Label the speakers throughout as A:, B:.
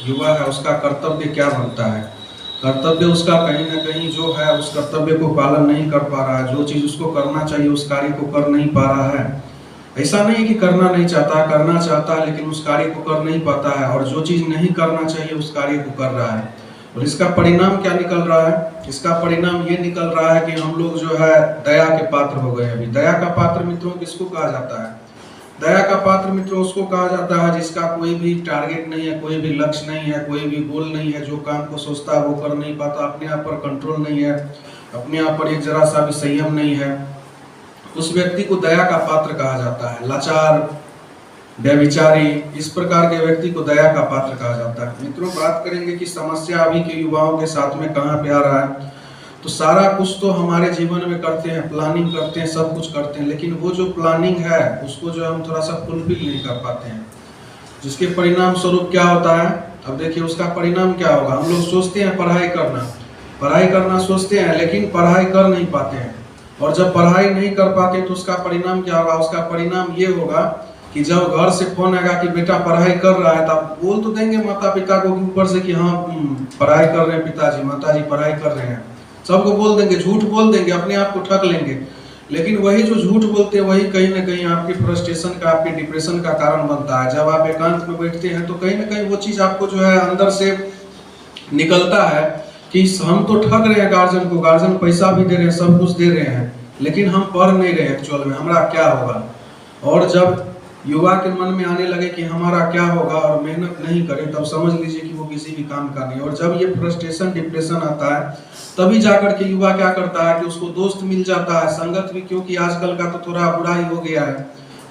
A: युवा है उसका कर्तव्य क्या बनता है। कर्तव्य उसका कहीं ना कहीं जो है उस कर्तव्य को पालन नहीं कर पा रहा है, जो चीज़ उसको करना चाहिए उस कार्य को कर नहीं पा रहा है। ऐसा नहीं कि करना नहीं चाहता, करना चाहता है लेकिन उस कार्य को कर नहीं पाता है, और जो चीज़ नहीं करना चाहिए उस कार्य को कर रहा है। और इसका परिणाम क्या निकल रहा है? इसका परिणाम ये निकल रहा है कि हम लोग जो है दया के पात्र हो गए। अभी दया का पात्र मित्रों किसको कहा जाता है? दया का पात्र मित्रों उसको कहा जाता है जिसका कोई भी टारगेट नहीं है, कोई भी लक्ष्य नहीं है, कोई भी गोल नहीं है, जो काम को सोचता है वो कर नहीं पाता, अपने आप पर कंट्रोल नहीं है, अपने आप पर एक जरा सा भी संयम नहीं है, उस व्यक्ति को दया का पात्र कहा जाता है। लाचार, व्यभिचारी, इस प्रकार के व्यक्ति को दया का पात्र कहा जाता है। मित्रों, बात करेंगे कि समस्या अभी के युवाओं के साथ में कहाँ पे आ रहा है। तो सारा कुछ तो हमारे जीवन में करते हैं, प्लानिंग करते हैं, सब कुछ करते हैं, लेकिन वो जो प्लानिंग है उसको जो हम थोड़ा सा फुलफिल नहीं कर पाते हैं, जिसके परिणाम स्वरूप क्या होता है। अब देखिए उसका परिणाम क्या होगा। हम लोग सोचते हैं पढ़ाई करना सोचते हैं, लेकिन पढ़ाई कर नहीं पाते हैं। और जब पढ़ाई नहीं कर पाते तो उसका परिणाम क्या होगा? उसका परिणाम ये होगा कि जब घर से फोन आएगा कि बेटा पढ़ाई कर रहा है, तब बोल तो देंगे माता पिता को ऊपर से कि हाँ पढ़ाई कर रहे हैं पिताजी, माताजी पढ़ाई कर रहे हैं, सबको बोल देंगे, झूठ बोल देंगे, अपने आप को ठग लेंगे। लेकिन वही जो झूठ बोलते हैं वही कहीं ना कहीं आपकी फ्रस्ट्रेशन का, आपके डिप्रेशन का कारण बनता है। जब आप एकांत में बैठते हैं तो कहीं ना कहीं वो चीज़ आपको जो है अंदर से निकलता है कि हम तो ठग रहे हैं गार्जियन को, गार्जियन पैसा भी दे रहे हैं, सब कुछ दे रहे हैं, लेकिन हम पढ़ नहीं रहे एक्चुअल में, हमारा क्या होगा। और जब युवा के मन में आने लगे कि हमारा क्या होगा और मेहनत नहीं करें, तब समझ लीजिए कि वो किसी भी काम का नहीं। और जब ये फ्रस्ट्रेशन, डिप्रेशन आता है, तभी जाकर के युवा क्या करता है कि उसको दोस्त मिल जाता है, संगत भी, क्योंकि आजकल का तो थोड़ा बुरा ही हो गया है,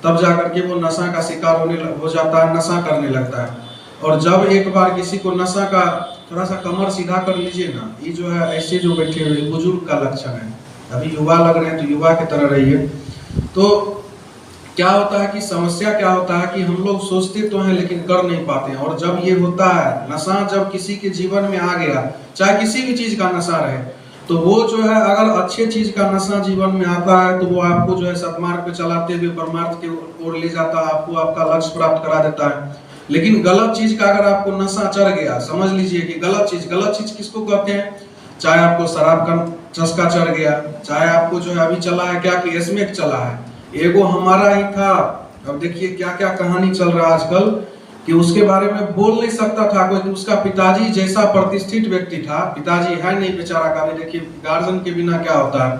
A: तब जाकर के वो नशा का शिकार हो जाता है, नशा करने लगता है। और जब एक बार किसी को नशा का, थोड़ा सा कमर सीधा कर लीजिए ना, ये जो है ऐसे जो बैठे हुए बुजुर्ग का लक्षण है। अभी युवा लग रहे हैं तो युवा की तरह रहिए। तो क्या होता है कि समस्या क्या होता है कि हम लोग सोचते तो हैं लेकिन कर नहीं पाते हैं। और जब ये होता है, नशा जब किसी के जीवन में आ गया, चाहे किसी भी चीज का नशा रहे, तो वो जो है अगर अच्छे चीज का नशा जीवन में आता है तो वो आपको जो है सत्मार्ग पे चलाते हुए परमार्थ की ओर ले जाता है, आपको आपका लक्ष्य प्राप्त करा देता है। लेकिन गलत चीज का अगर आपको नशा चढ़ गया, समझ लीजिए कि गलत चीज किसको कहते हैं? चाहे आपको शराब का चस्का चढ़ गया, चाहे आपको जो है अभी चला है क्या कि स्मैक चला है, एगो हमारा ही था। अब देखिए क्या क्या कहानी चल रहा है आजकल कि उसके बारे में बोल नहीं सकता था कोई, कि उसका पिताजी जैसा प्रतिष्ठित व्यक्ति था, पिताजी है नहीं बेचारा का भी, देखिए गार्जियन के बिना क्या होता है।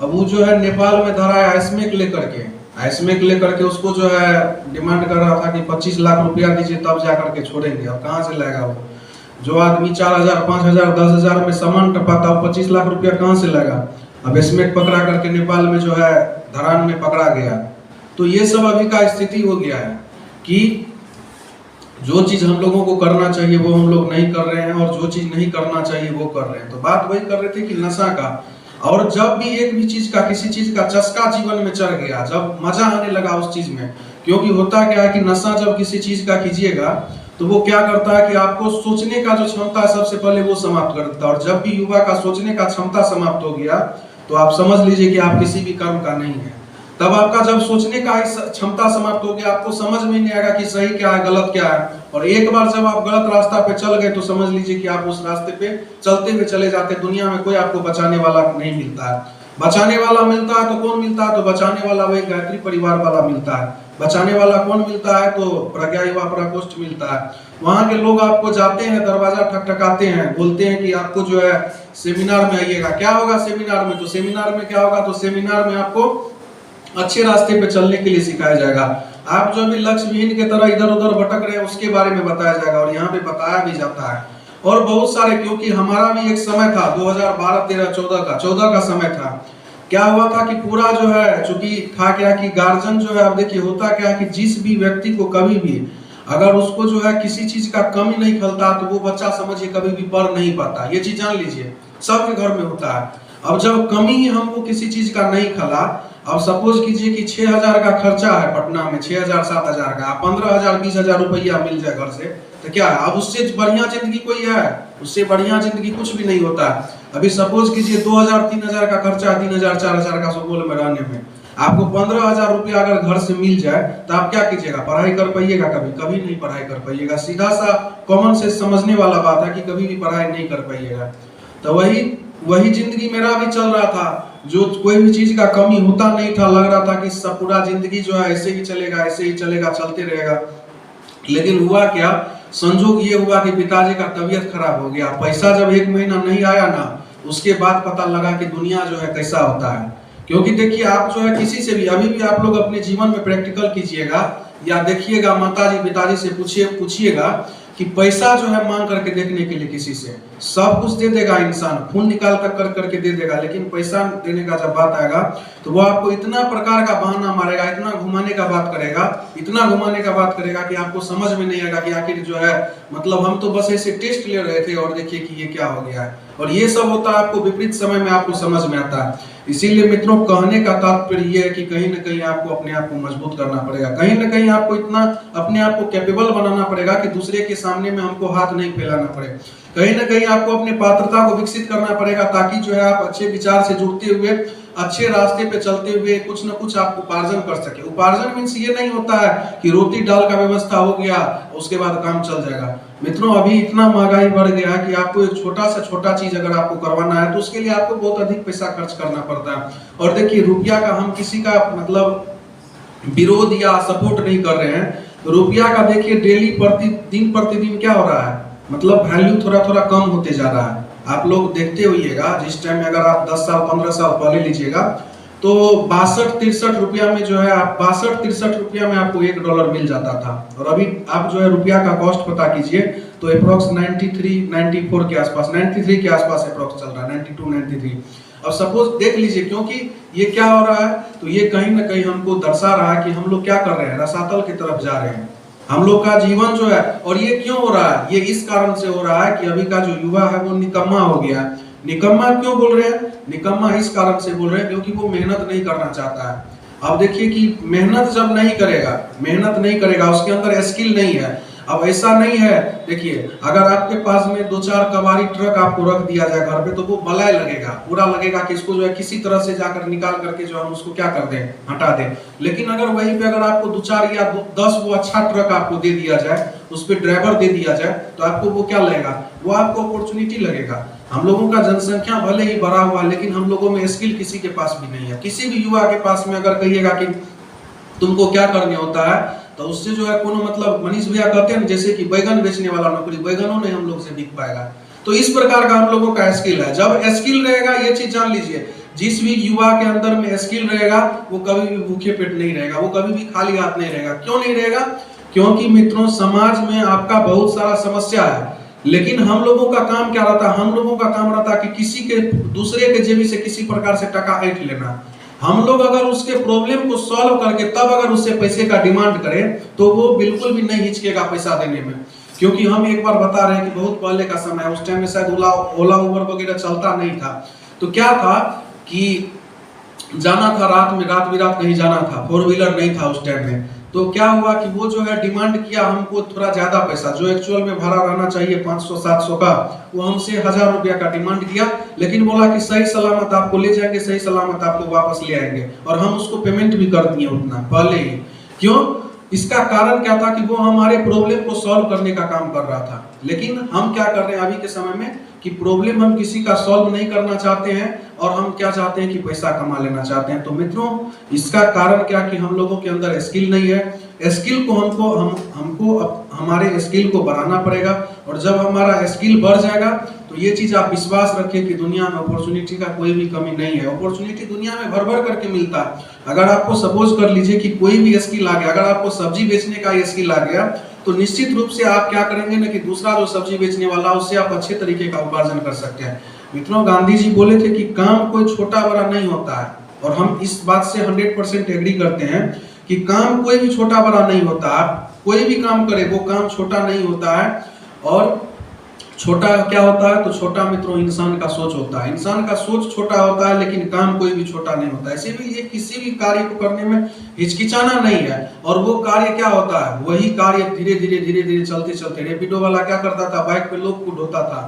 A: अब वो जो है नेपाल में धरा है आइसमेक लेकर के उसको जो है डिमांड कर रहा था कि 25 लाख रुपया दीजिए तब जाकर के छोड़ेंगे। अब कहाँ से लाएगा वो? जो आदमी 4,000, 5,000, 10,000 में सामान टपाता है, 25 लाख रुपया कहाँ से लाएगा? अब स्मैक पकड़ा करके नेपाल में जो है धरान में पकड़ा गया। तो ये सब अभी का स्थिति हो गया है कि जो चीज हम लोगों को करना चाहिए वो हम लोग नहीं कर रहे हैं, और जो चीज नहीं करना चाहिए वो कर रहे हैं। तो बात वही कर रहे थे कि नशा का। और जब भी एक भी चीज का, किसी चीज का चस्का जीवन में चढ़ गया, जब मजा आने लगा उस चीज में, क्योंकि होता क्या है कि नशा जब किसी चीज का कीजिएगा तो वो क्या करता है कि आपको सोचने का जो क्षमता है सबसे पहले वो समाप्त कर देता है। और जब भी युवा का सोचने का क्षमता समाप्त हो गया तो आप समझ लीजिए कि आप किसी भी कर्म का नहीं है। तब आपका जब सोचने का क्षमता समाप्त हो गया, आपको समझ में नहीं आएगा कि सही क्या है, गलत क्या है। और एक बार जब आप गलत रास्ता पे चल गए तो समझ लीजिए कि आप उस रास्ते पे चलते हुए चले जाते, दुनिया में कोई आपको बचाने वाला नहीं मिलता है। बचाने वाला मिलता है तो कौन मिलता है? तो बचाने वाला वही गायत्री परिवार वाला मिलता है। बचाने वाला कौन मिलता है? तो प्रज्ञा युवा प्रकोष्ठ मिलता है। वहां के लोग आपको जाते हैं, दरवाजा ठकठकाते हैं, बोलते हैं कि आपको जो है सेमिनार में आइएगा। क्या होगा सेमिनार में? तो सेमिनार में क्या होगा? तो सेमिनार में आपको अच्छे रास्ते पे चलने के लिए सिखाया जाएगा। आप जो भी लक्ष्य विहीन के तरह इधर उधर भटक रहे हैं उसके बारे में बताया जाएगा, और यहाँ पे बताया भी जाता है। और बहुत सारे, क्योंकि हमारा भी एक समय था 2012, 13, 14 का समय था। क्या हुआ था कि पूरा जो है, चूंकि था क्या कि गार्जियन जो है, अब देखिए होता क्या है कि जिस भी व्यक्ति को कभी भी अगर उसको जो है किसी चीज का कमी नहीं खलता तो वो बच्चा समझिए कभी भी पढ़ नहीं पाता। ये चीज जान लीजिए, सबके घर में होता है। अब जब कमी ही हमको किसी चीज का नहीं खला, अब सपोज कीजिए कि 6,000 का खर्चा है पटना में, 6,000, 7,000 का, 15,000, 20,000 रुपया मिल जाए घर से, तो क्या है? अब उससे बढ़िया जिंदगी कोई है? उससे बढ़िया जिंदगी कुछ भी नहीं होता है। अभी सपोज कीजिए 2,000, 3,000 का खर्चा, 3,000, 4,000 का सुपौल में रहने में। आपको 15,000 रुपया अगर घर से मिल जाए तो आप क्या कीजिएगा? पढ़ाई कर पाइएगा? कभी कभी नहीं पढ़ाई कर पाइएगा। सीधा सा कॉमन से समझने वाला बात है कि कभी भी पढ़ाई नहीं कर पाइएगा। तो वही वही जिंदगी मेरा भी चल रहा था, जो कोई भी चीज का कमी होता नहीं था, लग रहा था कि सब पूरा जिंदगी जो है ऐसे ही चलेगा, ऐसे ही चलेगा, चलते रहेगा। लेकिन हुआ क्या, संजोग ये हुआ कि पिताजी का तबीयत खराब हो गया। पैसा जब 1 महीना नहीं आया ना, उसके बाद पता लगा कि दुनिया जो है कैसा होता है। क्योंकि देखिए, आप जो है किसी से भी, अभी भी आप लोग अपने जीवन में प्रैक्टिकल कीजिएगा या देखिएगा, माताजी पिताजी से पूछिएगा कि पैसा जो है मांग करके देखने के लिए किसी से सब कुछ दे देगा इंसान, खून निकाल कर करके दे देगा, लेकिन पैसा देने का जब बात आएगा तो वो आपको इतना प्रकार का बहाना मारेगा, इतना घुमाने का बात करेगा, इतना घुमाने का बात करेगा कि आपको समझ में नहीं आएगा कि आखिर जो है, मतलब हम तो बस ऐसे टेस्ट ले रहे थे और देखिए कि ये क्या हो गया है। और ये सब होता है आपको विपरीत समय में आपको समझ में आता है। इसीलिए मित्रों, कहने का तात्पर्य ये है कि कहीं ना कहीं आपको अपने आप को मजबूत करना पड़ेगा, कहीं ना कहीं आपको इतना अपने आप को कैपेबल बनाना पड़ेगा कि दूसरे के सामने में हमको हाथ नहीं फैलाना पड़े। कहीं ना कहीं आपको अपने पात्रता को विकसित करना पड़ेगा, ताकि जो है आप अच्छे विचार से जुड़ते हुए, अच्छे रास्ते पे चलते हुए कुछ ना कुछ आप उपार्जन कर सके। उपार्जन मीन्स ये नहीं होता है कि रोटी दाल का व्यवस्था हो गया उसके बाद काम चल जाएगा। मित्रों, अभी इतना महंगाई बढ़ गया है कि आपको एक छोटा से छोटा चीज अगर आपको करवाना है तो उसके लिए आपको बहुत अधिक पैसा खर्च करना पड़ता है। और देखिए, रुपया का हम किसी का मतलब विरोध या सपोर्ट नहीं कर रहे हैं। रुपया का देखिए डेली प्रतिदिन क्या हो रहा है, मतलब वैल्यू थोड़ा थोड़ा कम होते जा रहा है। आप लोग देखते होइएगा, जिस टाइम में अगर आप 10 साल 15 साल पहले लीजिएगा तो 62-63 रुपया में जो है, आप 62-63 रुपया में आपको $1 मिल जाता था। और अभी आप जो है रुपया का कॉस्ट पता कीजिए तो अप्रोक्स 93-94 के आसपास, 93 के आसपास अप्रोक्स चल रहा है, 92-93। अब सपोज देख लीजिए, क्योंकि ये क्या हो रहा है, तो ये कहीं ना कहीं हमको दर्शा रहा है कि हम लोग क्या कर रहे हैं, रसातल की तरफ जा रहे हैं। हम लोग का जीवन जो है, और ये क्यों हो रहा है, ये इस कारण से हो रहा है कि अभी का जो युवा है वो निकम्मा हो गया है। निकम्मा क्यों बोल रहे हैं? निकम्मा इस कारण से बोल रहे हैं क्योंकि वो मेहनत नहीं करना चाहता है। अब देखिए कि मेहनत जब नहीं करेगा, उसके अंदर स्किल नहीं है। अब ऐसा नहीं है, देखिए अगर आपके पास में 2-4 कबाड़ी ट्रक आपको रख दिया जाए घर पे तो वो बलाय लगेगा, पूरा लगेगा कि इसको जो है किसी तरह से जाकर निकाल करके जो हम उसको क्या कर दें, हटा दें। लेकिन अगर वहीं पे अगर आपको 2-4 या 10 वो अच्छा ट्रक आपको दे दिया जाए, उस पर ड्राइवर दे दिया जाए, तो आपको वो क्या लगेगा, वो आपको अपॉर्चुनिटी लगेगा। हम लोगों का जनसंख्या भले ही बढ़ा हुआ, लेकिन हम लोगों में स्किल किसी के पास भी नहीं है। किसी भी युवा के पास में अगर कहिएगा कि तुमको क्या करने होता है, तो उससे जो है कोनो मतलब, मनीष भैया कहते हैं जैसे कि बैगन बेचने वाला नौकरी, बैगनों नहीं हम लोग से बिक पाएगा। तो इस प्रकार का हम लोगों का स्किल है। जब स्किल रहेगा, ये चीज जान लीजिए, जिस भी युवा के अंदर में स्किल रहेगा वो कभी भी भूखे पेट नहीं रहेगा, वो कभी भी खाली हाथ नहीं रहेगा। क्यों नहीं रहेगा? क्योंकि मित्रों, समाज में आपका बहुत सारा समस्या है, लेकिन हम लोगों का काम क्या रहता है, हम लोगों का काम रहता है कि किसी के, दूसरे के जेबी से किसी प्रकार से टका ऐंठ लेना। हम लोग अगर उसके प्रॉब्लम को सॉल्व करके तब अगर उससे पैसे का डिमांड करें तो वो बिल्कुल भी नहीं हिचकेगा पैसा देने में। क्योंकि हम एक बार बता रहे हैं कि बहुत पहले का समय, उस टाइम में शायद ओला उबर वगैरह चलता नहीं था। तो क्या था कि जाना था रात बिरात कहीं जाना था, 4 व्हीलर नहीं था उस टाइम में। तो क्या हुआ कि वो जो है डिमांड किया हमको थोड़ा ज्यादा पैसा, जो एक्चुअल में भाड़ा रहना चाहिए 500-700 का, वो हमसे 1000 रुपया का डिमांड किया। लेकिन बोला कि सही सलामत आपको ले जाएंगे, सही सलामत आपको वापस ले आएंगे, और हम उसको पेमेंट भी कर दिए उतना पहले ही। क्यों? इसका कारण क्या था कि वो हमारे प्रॉब्लम को सॉल्व करने का काम कर रहा था। लेकिन हम क्या कर रहे हैं अभी के समय में कि प्रॉब्लम हम किसी का सॉल्व नहीं करना चाहते हैं, और हम क्या चाहते हैं कि पैसा कमा लेना चाहते हैं। तो मित्रों, इसका कारण क्या कि हम लोगों के अंदर स्किल नहीं है। स्किल को हमको हमारे स्किल को बढ़ाना पड़ेगा, और जब हमारा स्किल बढ़ जाएगा तो ये चीज आप विश्वास रखें कि दुनिया में अपॉर्चुनिटी का कोई भी कमी नहीं है। अपॉर्चुनिटी दुनिया में भर भर करके मिलता है। अगर आपको सपोज कर लीजिए कि कोई भी स्किल आ गया, अगर आपको सब्जी बेचने का स्किल आ गया, तो निश्चित रूप से आप क्या करेंगे ना कि दूसरा जो सब्जी बेचने वाला उससे आप अच्छे तरीके का उपार्जन कर सकते हैं। मित्रों, गांधी जी बोले थे कि काम कोई छोटा बड़ा नहीं होता है, और हम इस बात से 100% एग्री करते हैं कि काम कोई भी छोटा बड़ा नहीं होता। आप कोई भी काम करें वो काम छोटा नहीं होता है। और छोटा क्या होता है? तो छोटा मित्रों इंसान का सोच होता है। इंसान का सोच छोटा होता है लेकिन काम कोई भी छोटा नहीं होता। ऐसे भी ये किसी भी कार्य को करने में हिचकिचाना नहीं है। और वो कार्य क्या होता है? वही कार्य धीरे धीरे चलते चलते, रैपिडो वाला क्या करता था? बाइक पे लोग को ढोता था।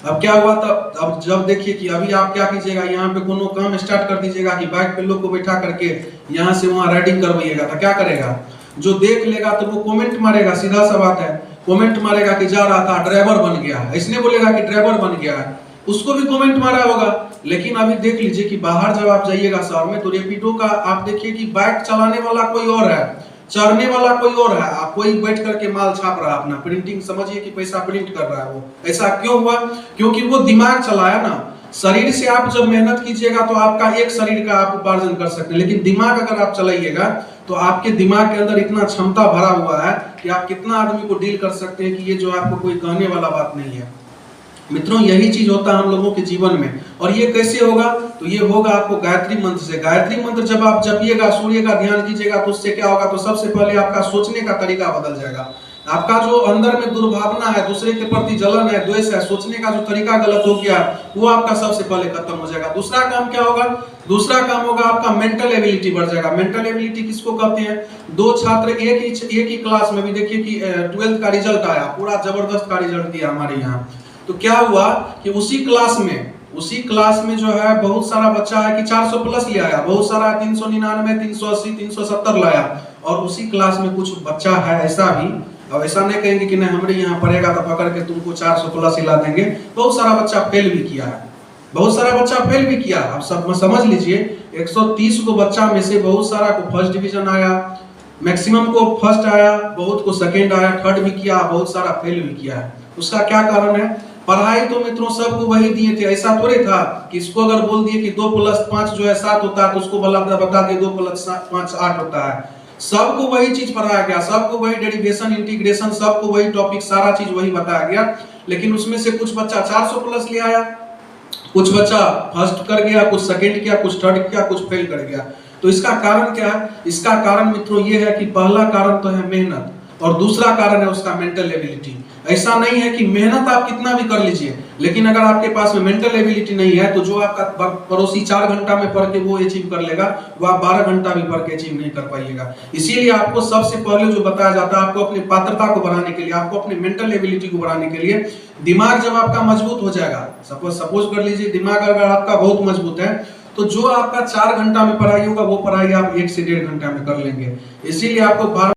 A: अब क्या हुआ था? अब जब देखिए कि अभी आप क्या कीजिएगा, यहाँ पे कोनो काम स्टार्ट कर दीजिएगा कि बाइक पे लोग को बैठा करके यहाँ से वहाँ राइडिंग करवाइएगा, तो क्या करेगा? जो देख लेगा तो वो कमेंट मारेगा, सीधा सा बात है। कमेंट मारेगा कि जा रहा था ड्राइवर बन गया, इसने बोलेगा कि ड्राइवर बन गया है, उसको भी कमेंट मारा होगा। लेकिन अभी देख लीजिए कि बाहर जब आप जाइएगा शहर में, तो रैपिडो का आप देखिए कि बाइक चलाने वाला कोई और है, चढ़ने वाला कोई और है, आप कोई बैठ करके माल छाप रहा है, अपना प्रिंटिंग समझिए कि पैसा प्रिंट कर रहा है वो। ऐसा क्यों हुआ? क्योंकि वो दिमाग चलाया ना। शरीर से आप जब मेहनत कीजिएगा तो आपका एक शरीर का आप उपार्जन कर सकते हैं, लेकिन दिमाग अगर आप चलाइएगा तो आपके दिमाग के अंदर इतना क्षमता भरा हुआ है कि आप कितना आदमी को डील कर सकते हैं कि ये जो आपको कोई कहने वाला बात नहीं है। मित्रों यही चीज होता है हम लोगों के जीवन में। और ये कैसे होगा? तो ये होगा आपको गायत्री मंत्र से। गायत्री मंत्र जब आप जपिएगा, सूर्य का ध्यान कीजिएगा, तो उससे क्या होगा? तो सबसे पहले आपका सोचने का तरीका बदल जाएगा। आपका जो अंदर में दुर्भावना है, दूसरे के प्रति जलन है, द्वेष है, सोचने का जो तरीका गलत हो गया, वो आपका सबसे पहले खत्म हो जाएगा। दूसरा काम क्या होगा? दूसरा काम होगा आपका मेंटल एबिलिटी बढ़ जाएगा। मेंटल एबिलिटी किसको कहते हैं? दो छात्र एक ही क्लास में भी देखिए कि 12th का रिजल्ट आया, पूरा जबरदस्त का रिजल्ट दिया हमारे यहाँ। तो क्या हुआ कि उसी क्लास में जो है बहुत सारा बच्चा है कि 400 प्लस ले आया, बहुत सारा 399, 380, 370 लाया। और उसी क्लास में कुछ बच्चा है ऐसा भी, अब ऐसा नहीं कहेंगे कि नहीं हमारे यहाँ पढ़ेगा तो पकड़ के तुमको 400 प्लस हिला देंगे। बहुत सारा बच्चा फेल भी किया है, बहुत सारा बच्चा फेल भी किया। अब सब समझ लीजिए 130 को बच्चा में से बहुत सारा को फर्स्ट डिवीजन आया, मैक्सिमम को फर्स्ट आया, बहुत को सेकंड आया, थर्ड भी किया, बहुत सारा फेल भी किया है। उसका क्या कारण है? पढ़ाई तो मित्रों सबको वही दिए थे। ऐसा थोड़े था कि इसको अगर बोल दिए कि 2 + 5 जो है 7 होता है, तो उसको बता दिए 2 + 5 8 होता है। सबको वही चीज पढ़ाया गया, सबको वही डेरिवेशन, इंटीग्रेशन, सबको वही टॉपिक, सारा चीज वही बताया गया। लेकिन उसमें से कुछ बच्चा 400 प्लस ले आया, कुछ बच्चा फर्स्ट कर गया, कुछ सेकंड किया, कुछ थर्ड किया, कुछ फेल कर गया। तो इसका कारण क्या है? इसका कारण मित्रों ये है कि पहला कारण तो है मेहनत, और दूसरा कारण है उसका मेंटल एबिलिटी। ऐसा नहीं है कि मेहनत आप कितना भी कर लीजिए, लेकिन अगर आपके पास में मेंटल एबिलिटी नहीं है, तो जो आपका पड़ोसी 4 घंटा में पढ़ के वो अचीव कर लेगा, वो आप 12 घंटा भी पढ़ के अचीव नहीं कर पाइएगा। इसीलिए आपको सबसे पहले जो बताया जाता है, आपको अपनी पात्रता को बढ़ाने के लिए, आपको अपनी मेंटल एबिलिटी को बढ़ाने के लिए, दिमाग जब आपका मजबूत हो जाएगा, सपोज कर लीजिए दिमाग अगर आपका बहुत मजबूत है, तो जो आपका 4 घंटा में पढ़ाई होगा वो पढ़ाई आप 1 से 1.5 घंटा में कर लेंगे। इसीलिए आपको